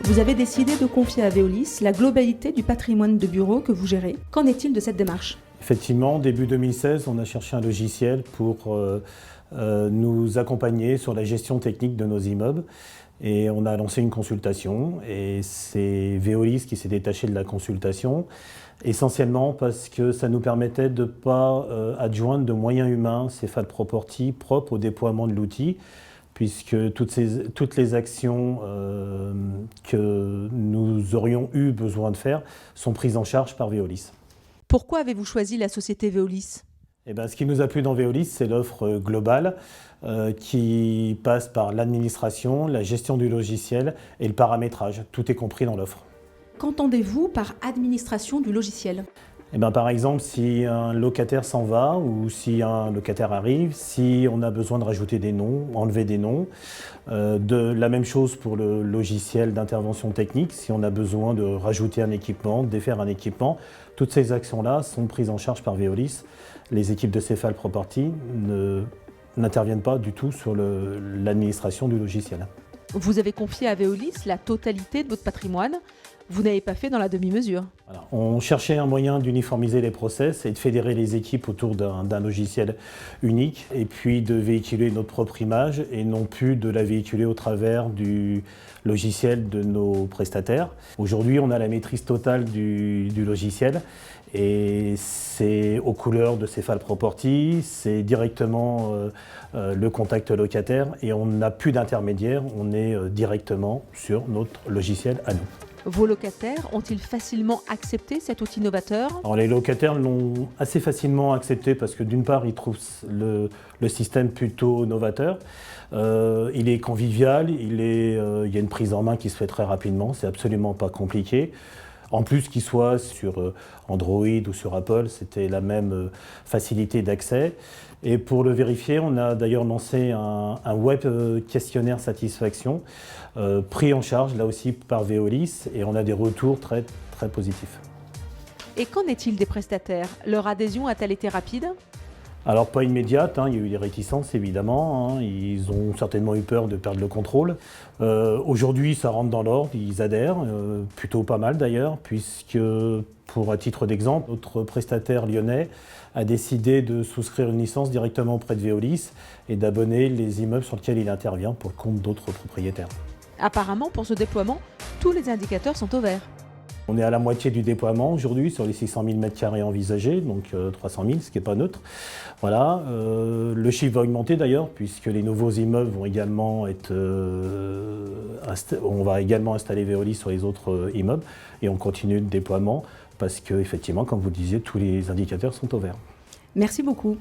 Vous avez décidé de confier à Veolis la globalité du patrimoine de bureaux que vous gérez. Qu'en est-il de cette démarche ? Effectivement, début 2016, on a cherché un logiciel pour nous accompagner sur la gestion technique de nos immeubles. Et on a lancé une consultation et c'est Veolis qui s'est détaché de la consultation, essentiellement parce que ça nous permettait de ne pas adjoindre de moyens humains Cephal Property propres au déploiement de l'outil, puisque toutes les actions que nous aurions eu besoin de faire sont prises en charge par Veolis. Pourquoi avez-vous choisi la société Veolis ? Ce qui nous a plu dans Veolis, c'est l'offre globale qui passe par l'administration, la gestion du logiciel et le paramétrage. Tout est compris dans l'offre. Qu'entendez-vous par administration du logiciel ? Par exemple, si un locataire s'en va ou si un locataire arrive, si on a besoin de rajouter des noms, enlever des noms, la même chose pour le logiciel d'intervention technique, si on a besoin de rajouter un équipement, défaire un équipement, toutes ces actions-là sont prises en charge par Veolis. Les équipes de Cephal Property n'interviennent pas du tout sur l'administration du logiciel. Vous avez confié à Veolis la totalité de votre patrimoine. Vous n'avez pas fait dans la demi-mesure. Voilà. On cherchait un moyen d'uniformiser les process et de fédérer les équipes autour d'un logiciel unique et puis de véhiculer notre propre image et non plus de la véhiculer au travers du logiciel de nos prestataires. Aujourd'hui, on a la maîtrise totale du logiciel et c'est aux couleurs de Cephal Property, c'est directement le contact locataire et on n'a plus d'intermédiaire, on est directement sur notre logiciel à nous. Vos locataires ont-ils facilement accepté cet outil novateur ? Alors, les locataires l'ont assez facilement accepté parce que d'une part, ils trouvent le système plutôt novateur. Il est convivial, il y a une prise en main qui se fait très rapidement, c'est absolument pas compliqué. En plus qu'il soit sur Android ou sur Apple, c'était la même facilité d'accès. Et pour le vérifier, on a d'ailleurs lancé un web questionnaire satisfaction pris en charge là aussi par Veolis et on a des retours très, très positifs. Et qu'en est-il des prestataires ? Leur adhésion a-t-elle été rapide ? Alors pas immédiate, il y a eu des réticences évidemment, ils ont certainement eu peur de perdre le contrôle. Aujourd'hui ça rentre dans l'ordre, ils adhèrent, plutôt pas mal d'ailleurs, puisque pour un titre d'exemple, notre prestataire lyonnais a décidé de souscrire une licence directement auprès de Veolis et d'abonner les immeubles sur lesquels il intervient pour le compte d'autres propriétaires. Apparemment pour ce déploiement, tous les indicateurs sont au vert. On est à la moitié du déploiement aujourd'hui sur les 600 000 m² envisagés, donc 300 000, ce qui n'est pas neutre. Voilà. Le chiffre va augmenter d'ailleurs, puisque les nouveaux immeubles vont également on va également installer Veolis sur les autres immeubles et on continue le déploiement parce que, effectivement, comme vous le disiez, tous les indicateurs sont au vert. Merci beaucoup.